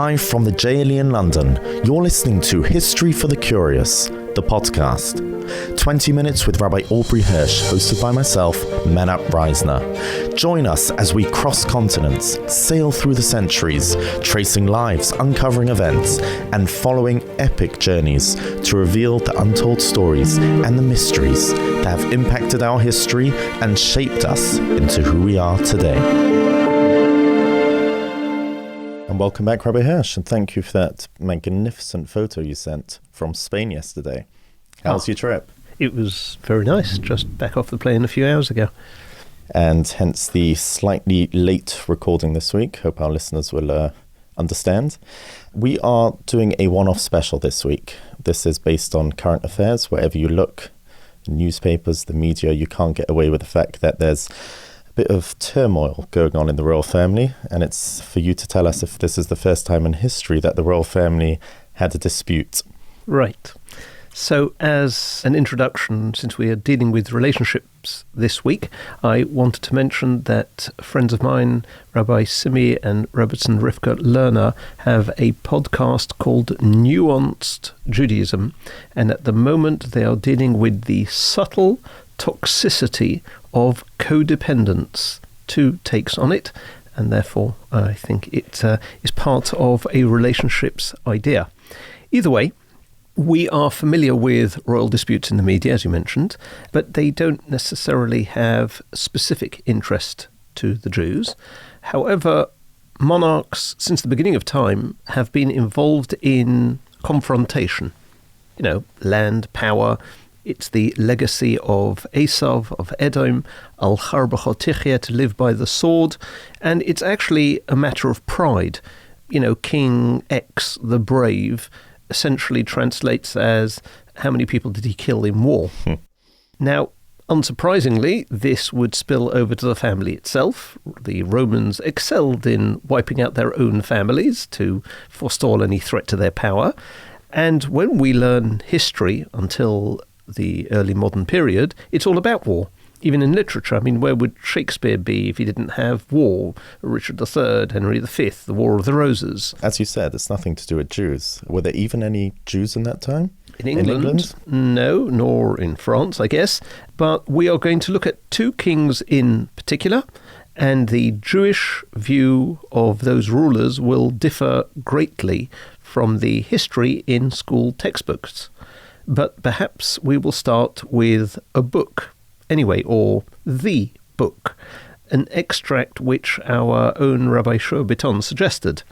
Live from the JLE in London, you're listening to History for the Curious, the podcast. 20 minutes with Rabbi Aubrey Hirsch, hosted by myself, Menat Reisner. Join us as we cross continents, sail through the centuries, tracing lives, uncovering events, and following epic journeys to reveal the untold stories and the mysteries that have impacted our history and shaped us into who we are today. And welcome back, Rabbi Hirsch, and thank you for that magnificent photo you sent from Spain yesterday. How's your trip? It was very nice, just back off the plane a few hours ago. And hence the slightly late recording this week. Hope our listeners will understand. We are doing a one-off special this week. This is based on current affairs. Wherever you look, newspapers, the media, you can't get away with the fact that there's a bit of turmoil going on in the royal family. And it's for you to tell us if this is the first time in history that the royal family had a dispute. Right. So as an introduction, since we are dealing with relationships this week, I wanted to mention that friends of mine, Rabbi Simi and Robertson Rivka Lerner, have a podcast called Nuanced Judaism. And at the moment, they are dealing with the subtle toxicity of codependence. 2 takes on it, and therefore I think it is part of a relationships idea. Either way, we are familiar with royal disputes in the media, as you mentioned, but they don't necessarily have specific interest to the Jews. However, monarchs, since the beginning of time, have been involved in confrontation. You know, land, power. It's the legacy of Esav, of Edom, al-Char b'chotichya, to live by the sword, and it's actually a matter of pride. You know, King X, the brave, essentially translates as, how many people did he kill in war? Now, unsurprisingly, this would spill over to the family itself. The Romans excelled in wiping out their own families to forestall any threat to their power. And when we learn history until the early modern period, it's all about war. Even in literature, I mean, where would Shakespeare be if he didn't have war? Richard III, Henry V, the War of the Roses. As you said, it's nothing to do with Jews. Were there even any Jews in that time? In England? No, nor in France, I guess. But we are going to look at 2 kings in particular, and the Jewish view of those rulers will differ greatly from the history in school textbooks. But perhaps we will start with a book. Anyway, or the book, an extract which our own Rabbi Shua Bitton suggested.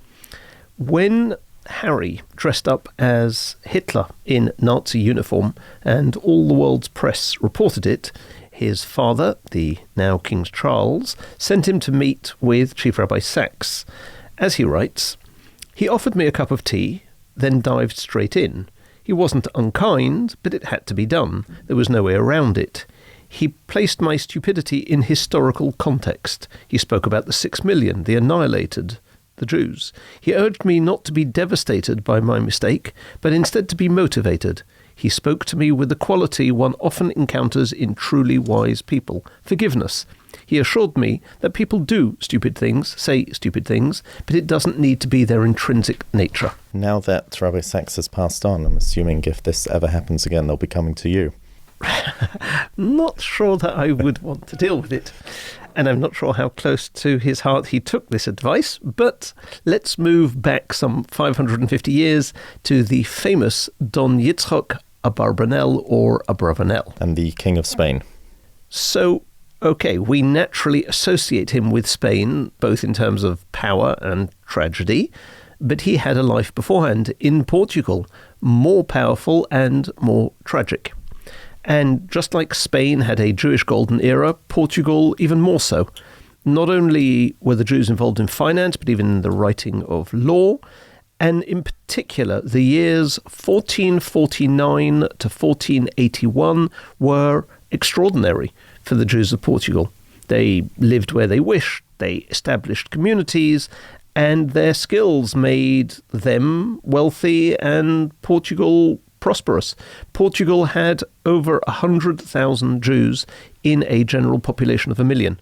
When Harry dressed up as Hitler in Nazi uniform, and all the world's press reported it, his father, the now King Charles, sent him to meet with Chief Rabbi Sachs. As he writes, "He offered me a cup of tea, then dived straight in. He wasn't unkind, but it had to be done. There was no way around it. He placed my stupidity in historical context. He spoke about the 6 million, the annihilated, the Jews. He urged me not to be devastated by my mistake, but instead to be motivated. He spoke to me with the quality one often encounters in truly wise people, forgiveness. He assured me that people do stupid things, say stupid things, but it doesn't need to be their intrinsic nature." Now that Rabbi Sachs has passed on, I'm assuming if this ever happens again, they'll be coming to you. Not sure that I would want to deal with it. And I'm not sure how close to his heart he took this advice, but let's move back some 550 years to the famous Don Yitzchok Abarbanel, or Abravanel. And the King of Spain. So, okay, we naturally associate him with Spain, both in terms of power and tragedy, but he had a life beforehand in Portugal, more powerful and more tragic. And just like Spain had a Jewish golden era, Portugal even more so. Not only were the Jews involved in finance, but even in the writing of law. And in particular, the years 1449 to 1481 were extraordinary for the Jews of Portugal. They lived where they wished, they established communities, and their skills made them wealthy and Portugal prosperous. Portugal had over 100,000 Jews in a general population of 1 million.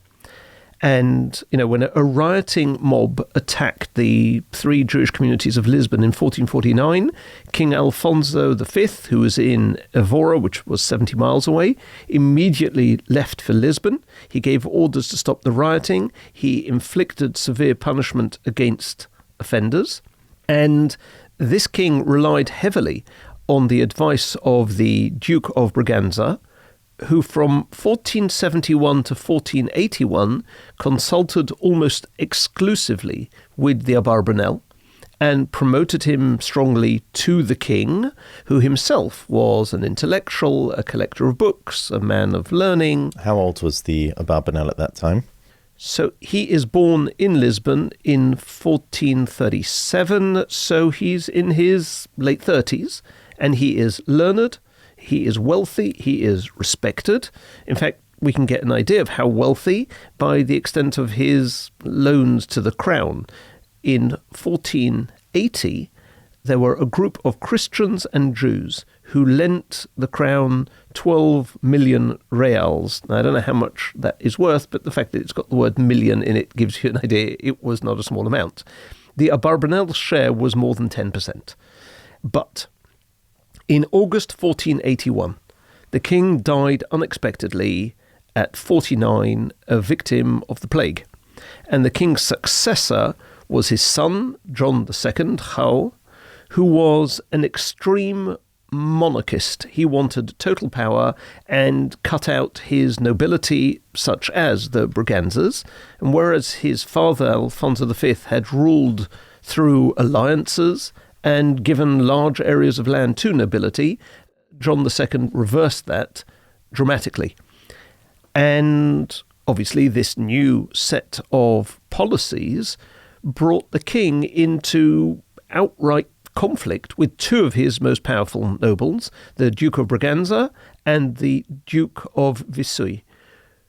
And, when a rioting mob attacked the 3 Jewish communities of Lisbon in 1449, King Alfonso V, who was in Evora, which was 70 miles away, immediately left for Lisbon. He gave orders to stop the rioting. He inflicted severe punishment against offenders. And this king relied heavily on the advice of the Duke of Braganza, who from 1471 to 1481 consulted almost exclusively with the Abarbanel and promoted him strongly to the king, who himself was an intellectual, a collector of books, a man of learning. How old was the Abarbanel at that time? So he is born in Lisbon in 1437, so he's in his late 30s, and he is learned. He is wealthy, he is respected. In fact, we can get an idea of how wealthy by the extent of his loans to the crown. In 1480, there were a group of Christians and Jews who lent the crown 12 million reals. Now, I don't know how much that is worth, but the fact that it's got the word million in it gives you an idea. It was not a small amount. The Abarbanel's share was more than 10%. But in August 1481, the king died unexpectedly at 49, a victim of the plague. And the king's successor was his son, John II, João, who was an extreme monarchist. He wanted total power and cut out his nobility, such as the Braganzas. And whereas his father, Alfonso V, had ruled through alliances and given large areas of land to nobility, John II reversed that dramatically. And obviously this new set of policies brought the king into outright conflict with 2 of his most powerful nobles, the Duke of Braganza and the Duke of Viseu,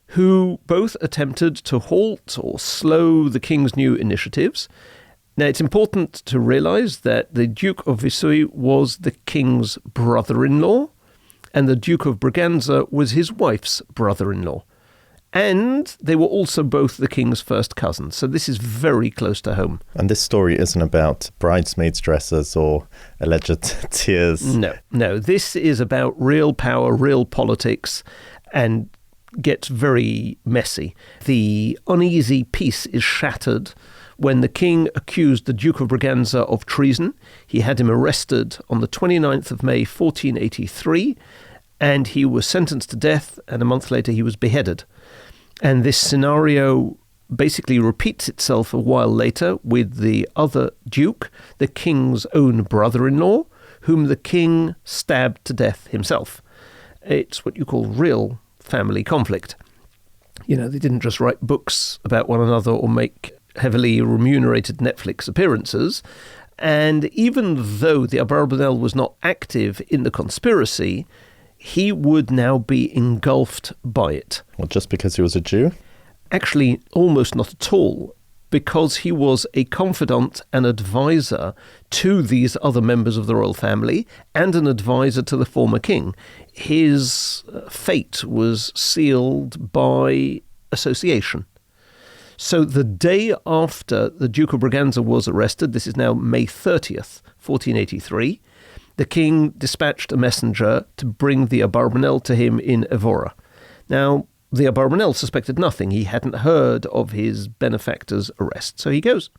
who both attempted to halt or slow the king's new initiatives. Now, it's important to realize that the Duke of Viseu was the king's brother-in-law, and the Duke of Braganza was his wife's brother-in-law. And they were also both the king's first cousins, so this is very close to home. And this story isn't about bridesmaids' dresses or alleged tears. No, this is about real power, real politics, and gets very messy. The uneasy peace is shattered when the king accused the Duke of Braganza of treason. He had him arrested on the 29th of May 1483, and he was sentenced to death, and a month later he was beheaded. And this scenario basically repeats itself a while later with the other duke, the king's own brother-in-law, whom the king stabbed to death himself. It's what you call real family conflict. They didn't just write books about one another or make heavily remunerated Netflix appearances. And even though the Abarbanel was not active in the conspiracy, he would now be engulfed by it. Well, just because he was a Jew? Actually, almost not at all, because he was a confidant and advisor to these other members of the royal family and an advisor to the former king. His fate was sealed by association. So the day after the Duke of Braganza was arrested, this is now May 30th, 1483, the king dispatched a messenger to bring the Abarbanel to him in Evora. Now, the Abarbanel suspected nothing. He hadn't heard of his benefactor's arrest, so he goes.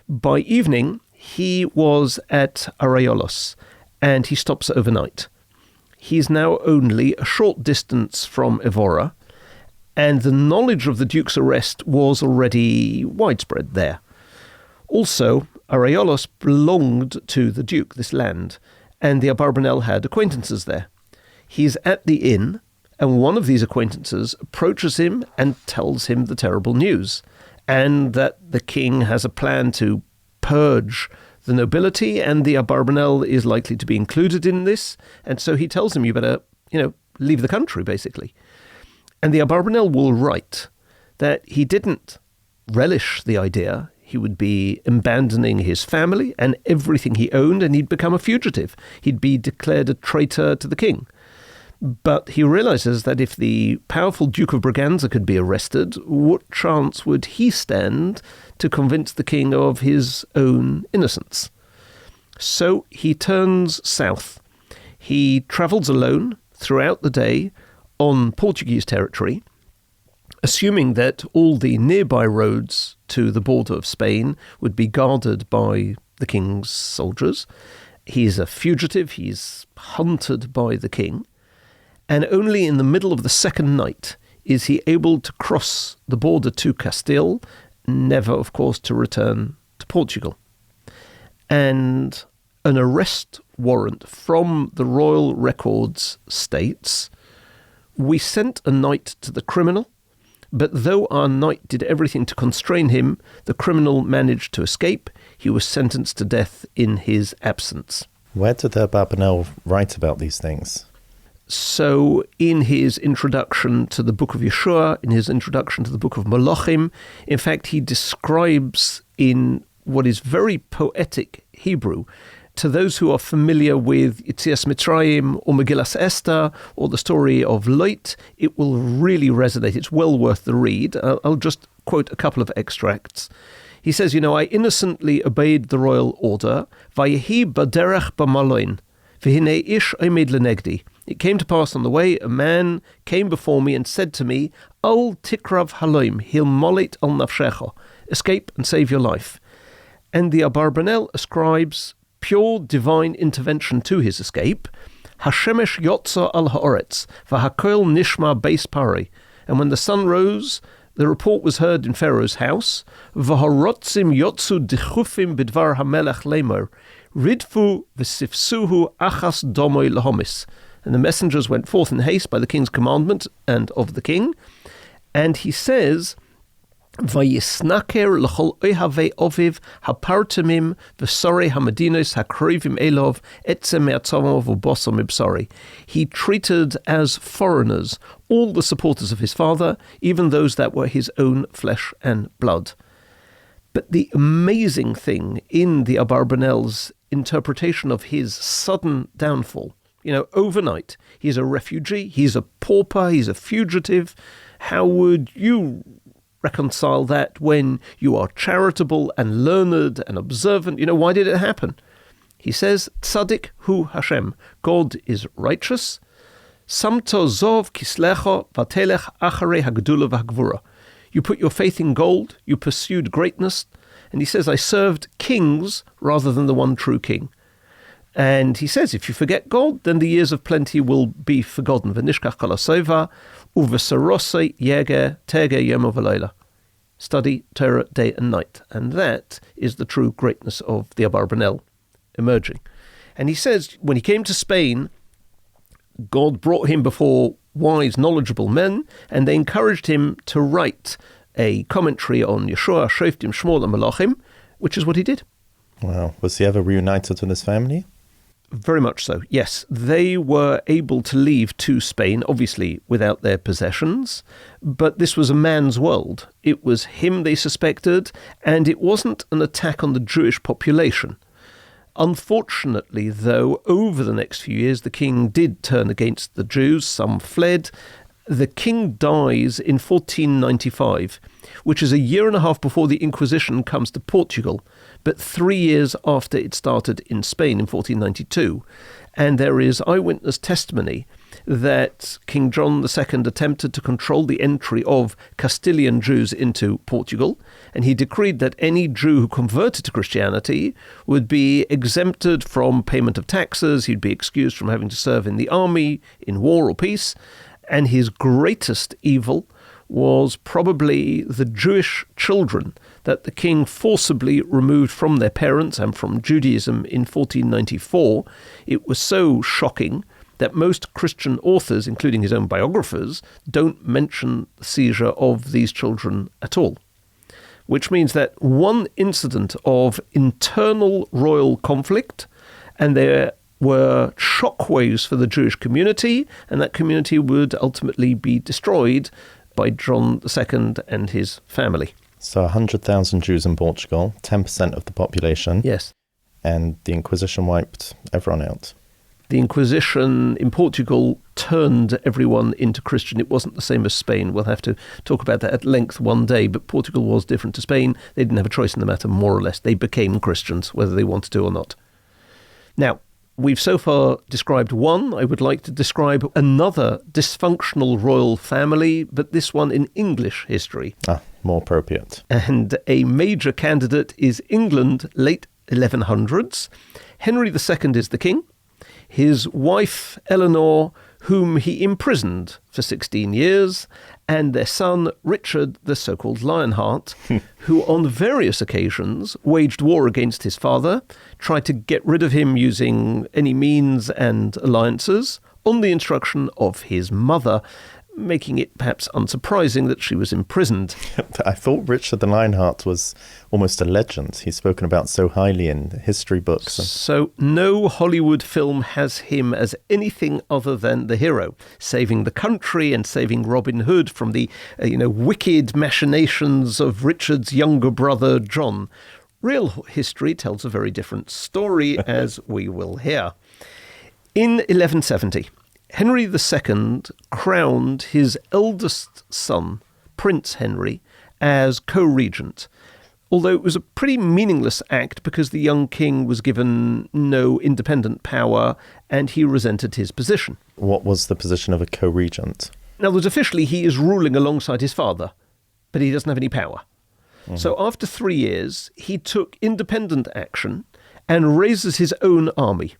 By evening, he was at Arraiolos, and he stops overnight. He's now only a short distance from Evora, and the knowledge of the Duke's arrest was already widespread there. Also, Arraiolos belonged to the Duke, this land, and the Abarbanel had acquaintances there. He's at the inn, and one of these acquaintances approaches him and tells him the terrible news, and that the king has a plan to purge the nobility, and the Abarbanel is likely to be included in this, and so he tells him, you better, leave the country, basically. And the Abarbanel will write that he didn't relish the idea. He would be abandoning his family and everything he owned, and he'd become a fugitive. He'd be declared a traitor to the king. But he realizes that if the powerful Duke of Braganza could be arrested, what chance would he stand to convince the king of his own innocence? So he turns south. He travels alone throughout the day on Portuguese territory, assuming that all the nearby roads to the border of Spain would be guarded by the king's soldiers. He's a fugitive. He's hunted by the king. And only in the middle of the second night is he able to cross the border to Castile, never, of course, to return to Portugal. And an arrest warrant from the royal records states, "We sent a knight to the criminal, but though our knight did everything to constrain him, the criminal managed to escape. He was sentenced to death in his absence." Where did Abarbanel write about these things? So in his introduction to the book of Yeshua, in his introduction to the book of Malachim, in fact, he describes in what is very poetic Hebrew, to those who are familiar with Yetzias Mitzrayim or Megillas Esther or the story of Lot, it will really resonate. It's well worth the read. I'll just quote a couple of extracts. He says, I innocently obeyed the royal order. Vayehi baderech b'maloin, v'hinei ish omed lenegdi. It came to pass on the way, a man came before me and said to me, Al tikrav haloim, hil molit al nafshecha. Escape and save your life. And the Abarbanel ascribes pure divine intervention to his escape. Hashemesh yotza al haaretz, v'hakoil nishma beis pari. And when the sun rose, the report was heard in Pharaoh's house. V'harotzim yotzu dichufim bidvar hamelech lemor, ridfu v'sifsuhu achas domoi lahomis. And the messengers went forth in haste by the king's commandment and of the king. And he says, Vayisnaker l'chol ohavei oviv hapartamim v'sorei hamadinos hakrivim elov etzem me'atzomov u'bosom ibsori. He treated as foreigners all the supporters of his father, even those that were his own flesh and blood. But the amazing thing in the Abarbanel's interpretation of his sudden downfall, overnight, he's a refugee, he's a pauper, he's a fugitive. How would you reconcile that when you are charitable and learned and observant? Why did it happen? He says, Tzadik hu Hashem, God is righteous. Samto zov kislecha vatelech acharei hagdula v'hagvura. You put your faith in gold, you pursued greatness. And he says, I served kings rather than the one true king. And he says, if you forget God, then the years of plenty will be forgotten. V'nishkach kalasova, uv'sarosei yeger teger yom v'layla. Study Torah day and night. And that is the true greatness of the Abarbanel emerging. And he says, when he came to Spain, God brought him before wise, knowledgeable men, and they encouraged him to write a commentary on Yeshua, Shoftim, Shmuel, and Malachim, which is what he did. Wow. Was he ever reunited with his family? Very much so, yes. They were able to leave to Spain, obviously without their possessions, but this was a man's world. It was him they suspected, and it wasn't an attack on the Jewish population. Unfortunately, though, over the next few years, the king did turn against the Jews. Some fled. The king dies in 1495, which is a year and a half before the Inquisition comes to Portugal, but 3 years after it started in Spain in 1492. And there is eyewitness testimony that King John II attempted to control the entry of Castilian Jews into Portugal, and he decreed that any Jew who converted to Christianity would be exempted from payment of taxes, he'd be excused from having to serve in the army, in war or peace, and his greatest evil was probably the Jewish children that the king forcibly removed from their parents and from Judaism in 1494. It was so shocking that most Christian authors, including his own biographers, don't mention the seizure of these children at all. Which means that one incident of internal royal conflict, and there were shockwaves for the Jewish community, and that community would ultimately be destroyed by John II and his family. So 100,000 Jews in Portugal, 10% of the population. Yes. And the Inquisition wiped everyone out. The Inquisition in Portugal turned everyone into Christian. It wasn't the same as Spain. We'll have to talk about that at length one day, but Portugal was different to Spain. They didn't have a choice in the matter, more or less. They became Christians, whether they wanted to or not. Now, we've so far described one. I would like to describe another dysfunctional royal family, but this one in English history. More appropriate. And a major candidate is England, late 1100s. Henry II is the king. His wife, Eleanor, whom he imprisoned for 16 years, and their son, Richard, the so-called Lionheart, who on various occasions waged war against his father, tried to get rid of him using any means and alliances, on the instruction of his mother, making it perhaps unsurprising that she was imprisoned. I thought Richard the Lionheart was almost a legend. He's spoken about so highly in history books. So no Hollywood film has him as anything other than the hero, saving the country and saving Robin Hood from the wicked machinations of Richard's younger brother, John. Real history tells a very different story, as we will hear. In 1170, Henry II crowned his eldest son, Prince Henry, as co-regent, although it was a pretty meaningless act because the young king was given no independent power and he resented his position. What was the position of a co-regent? In other words, officially he is ruling alongside his father, but he doesn't have any power. Mm-hmm. So after 3 years, he took independent action and raises his own army.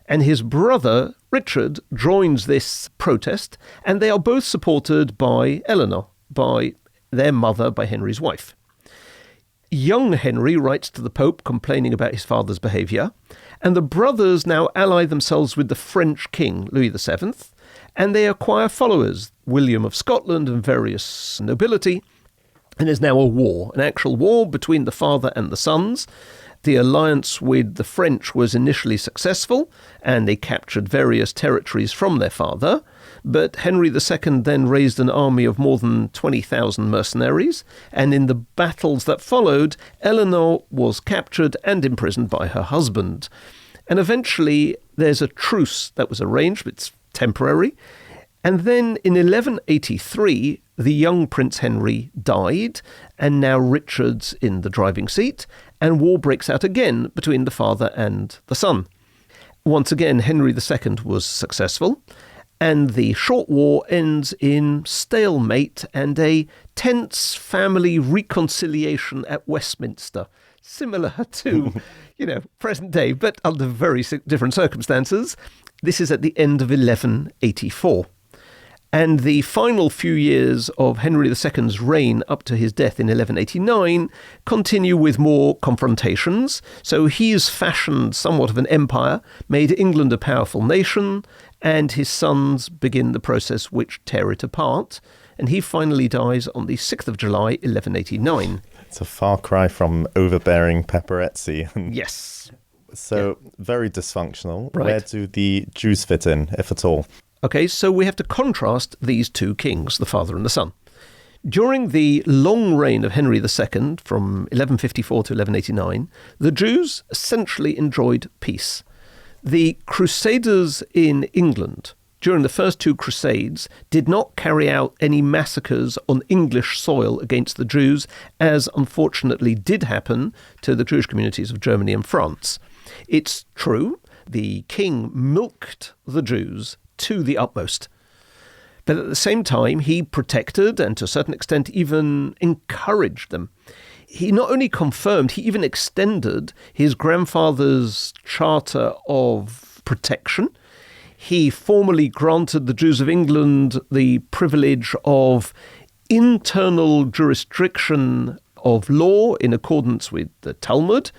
And his brother, Richard, joins this protest, and they are both supported by Eleanor, by their mother, by Henry's wife. Young Henry writes to the Pope complaining about his father's behaviour, and the brothers now ally themselves with the French king, Louis VII, and they acquire followers, William of Scotland and various nobility, and there's now a war, an actual war between the father and the sons. The alliance with the French was initially successful, and they captured various territories from their father, but Henry II then raised an army of more than 20,000 mercenaries, and in the battles that followed, Eleanor was captured and imprisoned by her husband. And eventually there's a truce that was arranged, but it's temporary, and then in 1183, the young Prince Henry died, and now Richard's in the driving seat, and war breaks out again between the father and the son. Once again, Henry II was successful, and the short war ends in stalemate and a tense family reconciliation at Westminster, similar to, present day, but under very different circumstances. This is at the end of 1184. And the final few years of Henry II's reign up to his death in 1189 continue with more confrontations. So he's fashioned somewhat of an empire, made England a powerful nation, and his sons begin the process which tear it apart. And he finally dies on the 6th of July, 1189. It's a far cry from overbearing Pepperetzi. Yes. So very dysfunctional. Right. Where do the Jews fit in, if at all? Okay, so we have to contrast these two kings, the father and the son. During the long reign of Henry II, from 1154 to 1189, the Jews essentially enjoyed peace. The Crusaders in England, during the first two Crusades, did not carry out any massacres on English soil against the Jews, as unfortunately did happen to the Jewish communities of Germany and France. It's true, the king milked the Jews to the utmost. But at the same time, he protected and to a certain extent even encouraged them. He not only confirmed, he even extended his grandfather's charter of protection. He formally granted the Jews of England the privilege of internal jurisdiction of law in accordance with the Talmud,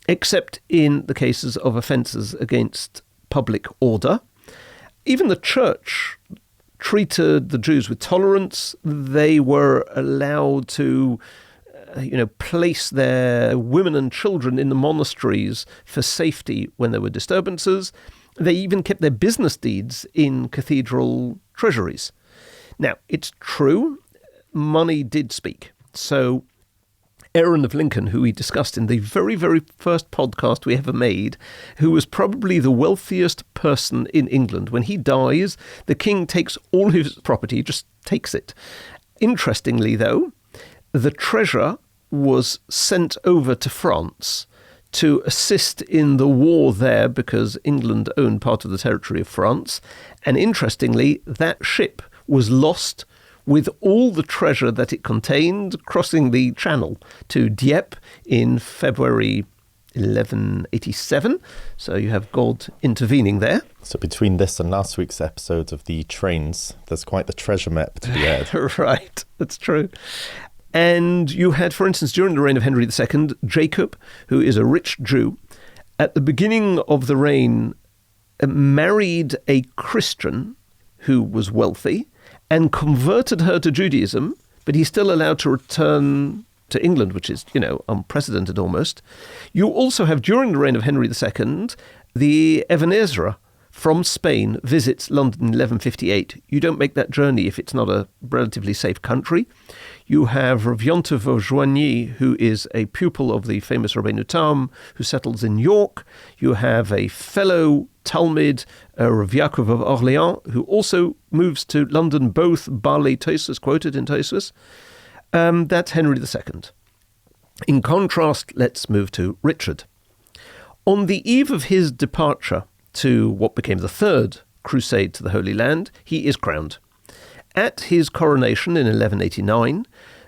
except in the cases of offences against public order. Even the church treated the Jews with tolerance. They were allowed to, place their women and children in the monasteries for safety when there were disturbances. They even kept their business deeds in cathedral treasuries. Now, it's true, money did speak. So Aaron of Lincoln, who we discussed in the very, very first podcast we ever made, who was probably the wealthiest person in England. When he dies, the king takes all his property, just takes it. Interestingly, though, the treasure was sent over to France to assist in the war there because England owned part of the territory of France. And interestingly, that ship was lost with all the treasure that it contained crossing the channel to Dieppe in February 1187. So you have God intervening there. So between this and last week's episode of the trains, there's quite the treasure map to be had. Right, that's true. And you had, for instance, during the reign of Henry II, Jacob, who is a rich Jew, at the beginning of the reign married a Christian who was wealthy and converted her to Judaism, but he's still allowed to return to England, which is, unprecedented almost. You also have, during the reign of Henry II, the Ibn Ezra from Spain visits London in 1158. You don't make that journey if it's not a relatively safe country. You have Rav Yontov of Joigny, who is a pupil of the famous Rabbeinu Tam, who settles in York. You have a fellow Talmud, Rav Yaakov of Orleans, who also moves to London, both Baalei Tosfos, quoted in Tosfos. That's Henry II. In contrast, let's move to Richard. On the eve of his departure to what became the Third Crusade to the Holy Land, he is crowned. At his coronation in 1189,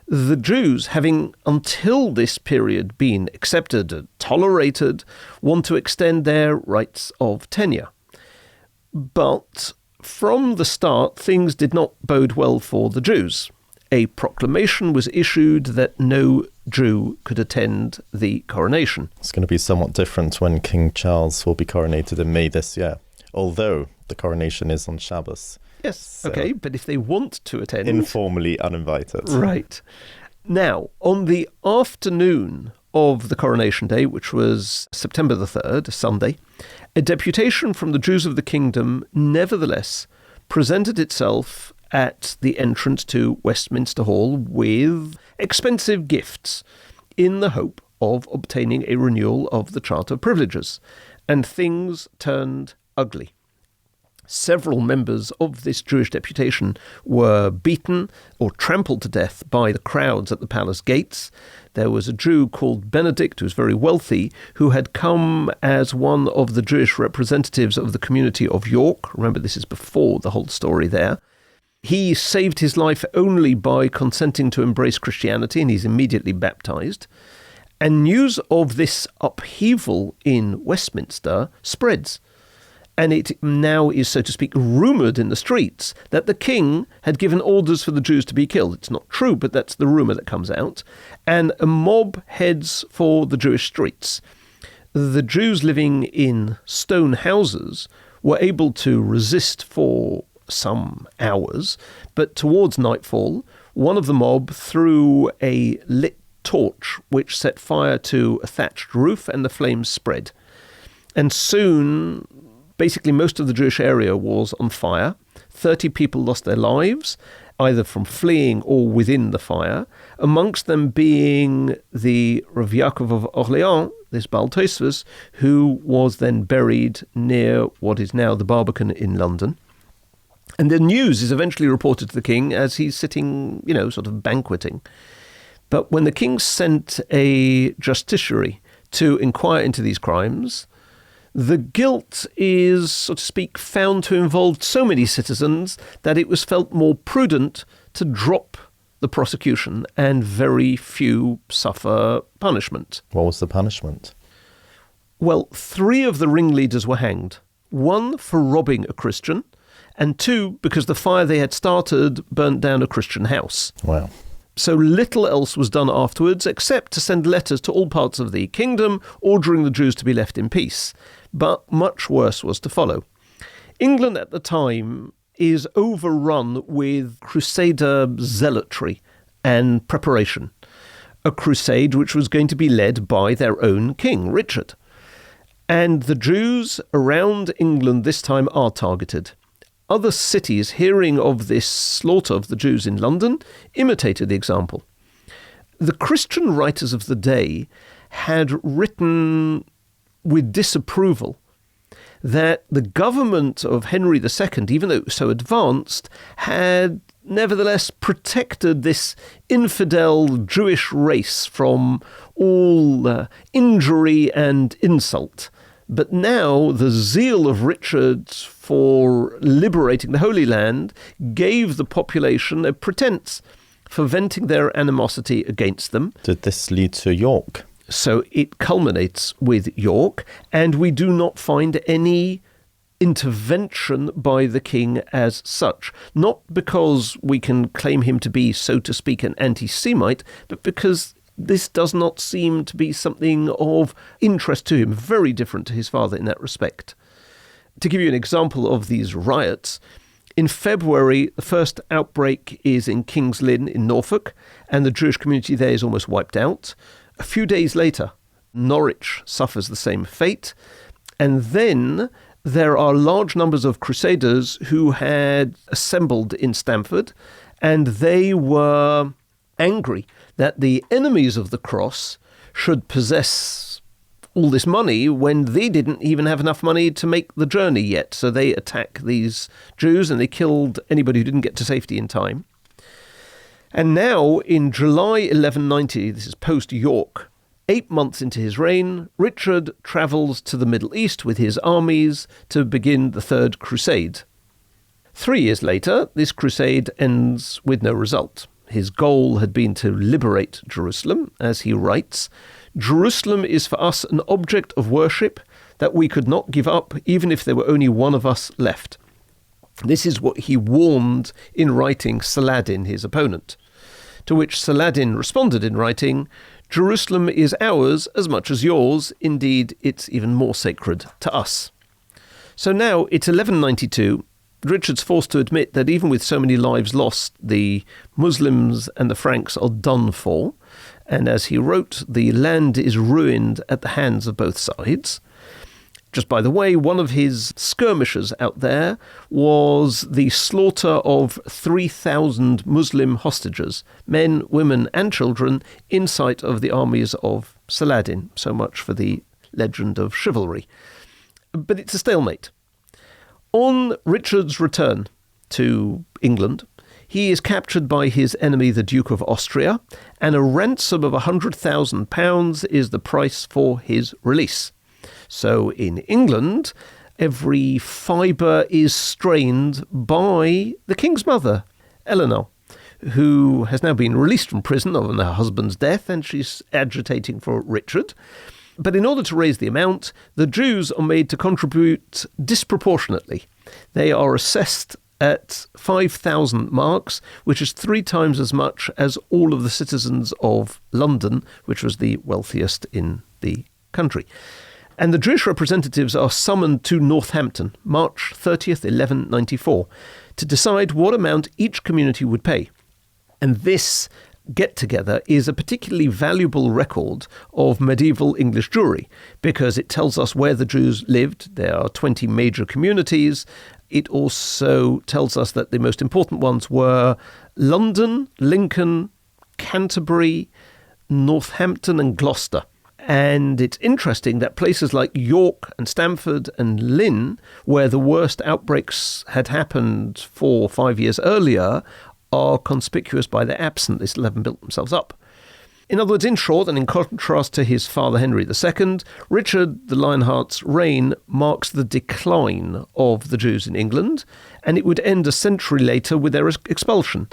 the Jews, having until this period been accepted and tolerated, want to extend their rights of tenure. But from the start, things did not bode well for the Jews. A proclamation was issued that no Jew could attend the coronation. It's going to be somewhat different when King Charles will be coronated in May this year, although the coronation is on Shabbos. Yes, So, okay, but if they want to attend... informally uninvited. Right. Now, on the afternoon of the coronation day, which was September the 3rd, Sunday, a deputation from the Jews of the kingdom nevertheless presented itself at the entrance to Westminster Hall with expensive gifts in the hope of obtaining a renewal of the Charter of Privileges. And things turned ugly. Several members of this Jewish deputation were beaten or trampled to death by the crowds at the palace gates. There was a Jew called Benedict, who was very wealthy, who had come as one of the Jewish representatives of the community of York. Remember, this is before the whole story there. He saved his life only by consenting to embrace Christianity, and he's immediately baptized. And news of this upheaval in Westminster spreads. And it now is, so to speak, rumoured in the streets that the king had given orders for the Jews to be killed. It's not true, but that's the rumour that comes out. And a mob heads for the Jewish streets. The Jews living in stone houses were able to resist for some hours, but towards nightfall, one of the mob threw a lit torch which set fire to a thatched roof, and the flames spread. And soon, basically most of the Jewish area was on fire. 30 people lost their lives, either from fleeing or within the fire, amongst them being the Rav Yaakov of Orleans, this Baal Tosfos, who was then buried near what is now the Barbican in London. And the news is eventually reported to the king as he's sitting, sort of banqueting. But when the king sent a justiciary to inquire into these crimes, the guilt is, so to speak, found to involve so many citizens that it was felt more prudent to drop the prosecution, and very few suffer punishment. What was the punishment? Well, 3 of the ringleaders were hanged. 1 for robbing a Christian, and 2 because the fire they had started burnt down a Christian house. Wow. So little else was done afterwards except to send letters to all parts of the kingdom ordering the Jews to be left in peace. But much worse was to follow. England at the time is overrun with crusader zealotry and preparation. A crusade which was going to be led by their own king, Richard. And the Jews around England this time are targeted. Other cities, hearing of this slaughter of the Jews in London, imitated the example. The Christian writers of the day had written with disapproval that the government of Henry II, even though it was so advanced, had nevertheless protected this infidel Jewish race from all injury and insult. But now the zeal of Richard for liberating the Holy Land gave the population a pretense for venting their animosity against them. Did this lead to York? So it culminates with York, and we do not find any intervention by the king as such. Not because we can claim him to be, so to speak, an anti-Semite, but because this does not seem to be something of interest to him, very different to his father in that respect. To give you an example of these riots, in February, the first outbreak is in King's Lynn in Norfolk, and the Jewish community there is almost wiped out. A few days later, Norwich suffers the same fate, and then there are large numbers of crusaders who had assembled in Stamford, and they were angry that the enemies of the cross should possess all this money when they didn't even have enough money to make the journey yet. So they attack these Jews and they killed anybody who didn't get to safety in time. And now, in July 1190, this is post-York, 8 months into his reign, Richard travels to the Middle East with his armies to begin the Third Crusade. 3 years later, this crusade ends with no result. His goal had been to liberate Jerusalem, as he writes, "Jerusalem is for us an object of worship that we could not give up even if there were only one of us left." This is what he warned in writing Saladin, his opponent. To which Saladin responded in writing, "Jerusalem is ours as much as yours. Indeed, it's even more sacred to us." So now it's 1192. Richard's forced to admit that even with so many lives lost, the Muslims and the Franks are done for. And as he wrote, the land is ruined at the hands of both sides. Just by the way, one of his skirmishes out there was the slaughter of 3,000 Muslim hostages, men, women and children, in sight of the armies of Saladin. So much for the legend of chivalry. But it's a stalemate. On Richard's return to England, he is captured by his enemy, the Duke of Austria, and a ransom of £100,000 is the price for his release. So in England, every fibre is strained by the king's mother, Eleanor, who has now been released from prison on her husband's death, and she's agitating for Richard. But in order to raise the amount, the Jews are made to contribute disproportionately. They are assessed at 5,000 marks, which is 3 times as much as all of the citizens of London, which was the wealthiest in the country. And the Jewish representatives are summoned to Northampton, March 30th, 1194, to decide what amount each community would pay. And this get-together is a particularly valuable record of medieval English Jewry because it tells us where the Jews lived. There are 20 major communities. It also tells us that the most important ones were London, Lincoln, Canterbury, Northampton and Gloucester. And it's interesting that places like York and Stamford and Lynn, where the worst outbreaks had happened 4 or 5 years earlier, are conspicuous by their absence. They still haven't built themselves up. In other words, in short, and in contrast to his father Henry II, Richard the Lionheart's reign marks the decline of the Jews in England, and it would end a century later with their expulsion.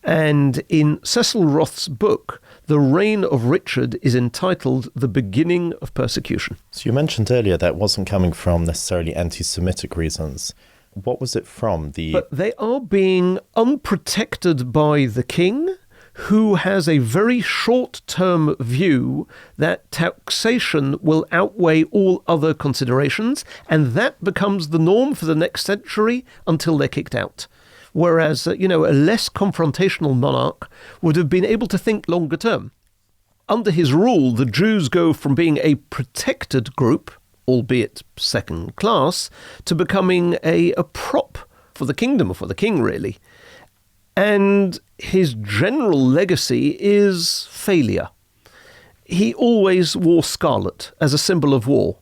And in Cecil Roth's book, the reign of Richard is entitled The Beginning of Persecution. So you mentioned earlier that wasn't coming from necessarily anti-Semitic reasons. What was it from? But they are being unprotected by the king, who has a very short-term view that taxation will outweigh all other considerations, and that becomes the norm for the next century until they're kicked out. Whereas, a less confrontational monarch would have been able to think longer term. Under his rule, the Jews go from being a protected group, albeit second class, to becoming a prop for the kingdom, or for the king, really. And his general legacy is failure. He always wore scarlet as a symbol of war,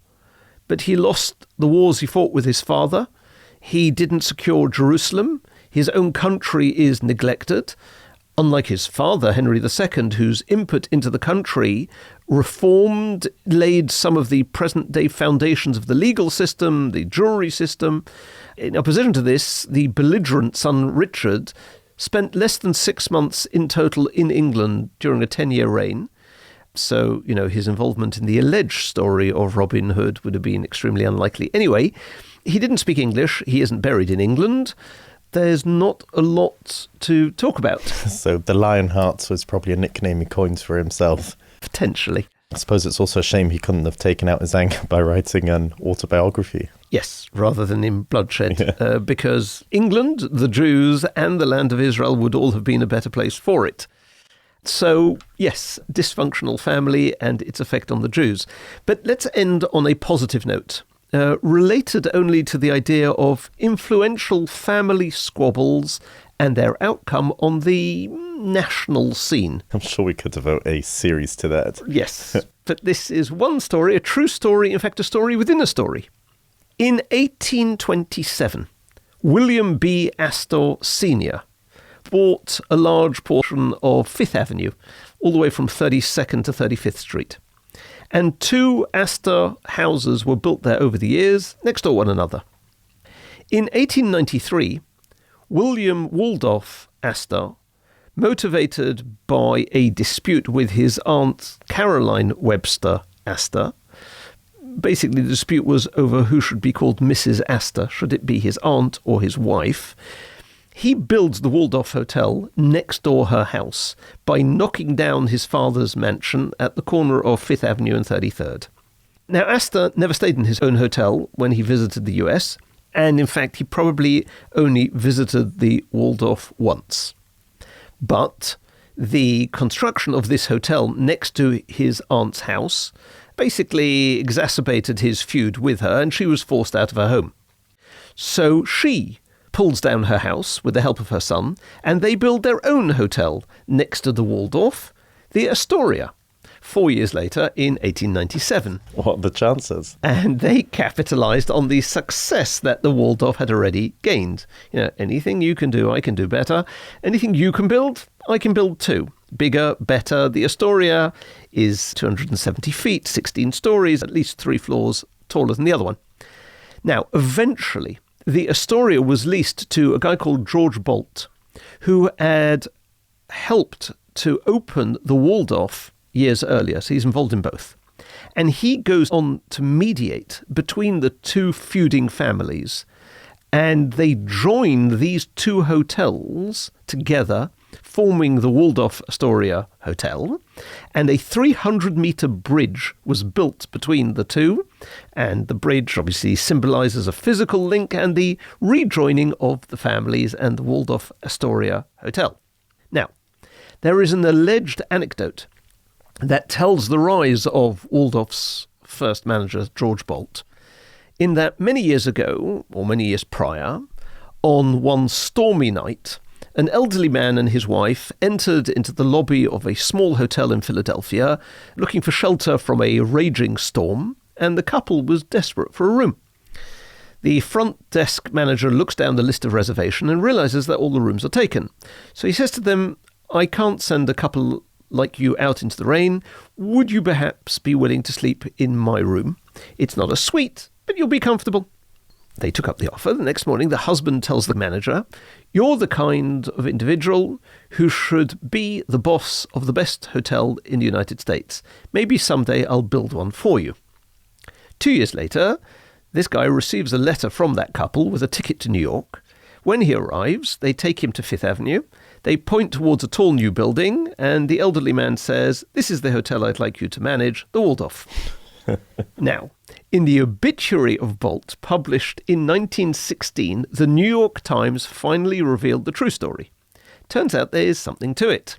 but he lost the wars he fought with his father. He didn't secure Jerusalem. His own country is neglected. Unlike his father, Henry II, whose input into the country reformed, laid some of the present-day foundations of the legal system, the jury system. In opposition to this, the belligerent son Richard spent less than 6 months in total in England during a 10-year reign. So, his involvement in the alleged story of Robin Hood would have been extremely unlikely. Anyway, he didn't speak English. He isn't buried in England. There's not a lot to talk about. So the Lionheart was probably a nickname he coined for himself. Potentially. I suppose it's also a shame he couldn't have taken out his anger by writing an autobiography. Yes, rather than in bloodshed, because England, the Jews, and the land of Israel would all have been a better place for it. So, yes, dysfunctional family and its effect on the Jews. But let's end on a positive note, related only to the idea of influential family squabbles and their outcome on the national scene. I'm sure we could devote a series to that. Yes, but this is one story, a true story, in fact, a story within a story. In 1827, William B. Astor Sr. bought a large portion of Fifth Avenue, all the way from 32nd to 35th Street. And 2 Astor houses were built there over the years, next to one another. In 1893, William Waldorf Astor, motivated by a dispute with his aunt Caroline Webster Astor, basically the dispute was over who should be called Mrs. Astor, should it be his aunt or his wife, he builds the Waldorf Hotel next door her house by knocking down his father's mansion at the corner of 5th Avenue and 33rd. Now, Astor never stayed in his own hotel when he visited the US, and in fact, he probably only visited the Waldorf once. But the construction of this hotel next to his aunt's house basically exacerbated his feud with her, and she was forced out of her home. So she pulls down her house with the help of her son, and they build their own hotel next to the Waldorf, the Astoria, 4 years later in 1897. What are the chances? And they capitalized on the success that the Waldorf had already gained. Anything you can do, I can do better. Anything you can build, I can build too. Bigger, better. The Astoria is 270 feet, 16 stories, at least 3 floors taller than the other one. Now, eventually, the Astoria was leased to a guy called George Bolt, who had helped to open the Waldorf years earlier, so he's involved in both. And he goes on to mediate between the 2 feuding families, and they join these 2 hotels together, forming the Waldorf Astoria Hotel, and a 300-meter bridge was built between the 2, and the bridge obviously symbolizes a physical link and the rejoining of the families and the Waldorf Astoria Hotel. Now, there is an alleged anecdote that tells the rise of Waldorf's first manager, George Bolt, in that many years ago, or many years prior, on one stormy night, an elderly man and his wife entered into the lobby of a small hotel in Philadelphia, looking for shelter from a raging storm, and the couple was desperate for a room. The front desk manager looks down the list of reservation and realizes that all the rooms are taken. So he says to them, "I can't send a couple like you out into the rain. Would you perhaps be willing to sleep in my room? It's not a suite, but you'll be comfortable." They took up the offer. The next morning, the husband tells the manager, "You're the kind of individual who should be the boss of the best hotel in the United States. Maybe someday I'll build one for you." 2 years later, this guy receives a letter from that couple with a ticket to New York. When he arrives, they take him to 5th Avenue. They point towards a tall new building, and the elderly man says, "This is the hotel I'd like you to manage, the Waldorf." Now, in the obituary of Bolt, published in 1916, the New York Times finally revealed the true story. Turns out there is something to it.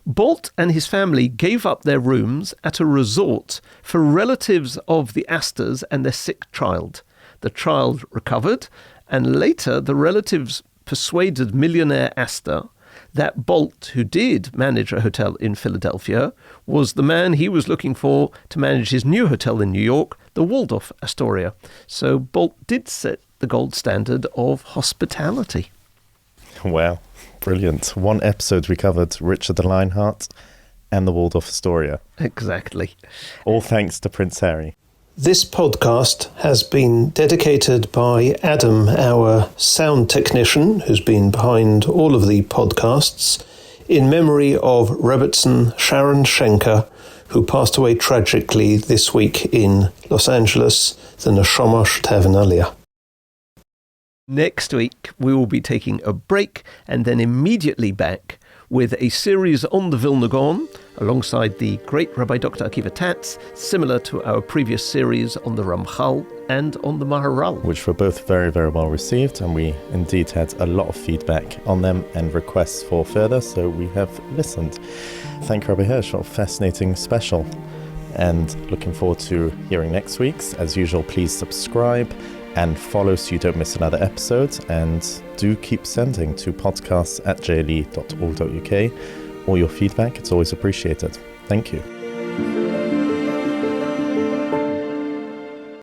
Bolt and his family gave up their rooms at a resort for relatives of the Astors and their sick child. The child recovered, and later the relatives persuaded millionaire Astor that Bolt, who did manage a hotel in Philadelphia, was the man he was looking for to manage his new hotel in New York, the Waldorf Astoria. So Bolt did set the gold standard of hospitality. Wow, brilliant. One episode we covered Richard the Lionheart and the Waldorf Astoria. Exactly. All thanks to Prince Harry. This podcast has been dedicated by Adam, our sound technician, who's been behind all of the podcasts, in memory of Robertson Sharon Schenker, who passed away tragically this week in Los Angeles, the Neshomosh Tavernalia. Next week, we will be taking a break and then immediately back with a series on the Vilna Gaon, alongside the great Rabbi Dr. Akiva Tatz, similar to our previous series on the Ramchal and on the Maharal. Which were both very, very well received, and we indeed had a lot of feedback on them and requests for further, so we have listened. Thank you, Rabbi Hirsch, for a fascinating special, and looking forward to hearing next week's. As usual, please subscribe and follow so you don't miss another episode, and do keep sending to podcasts@jle.org.uk all your feedback. It's always appreciated. Thank you.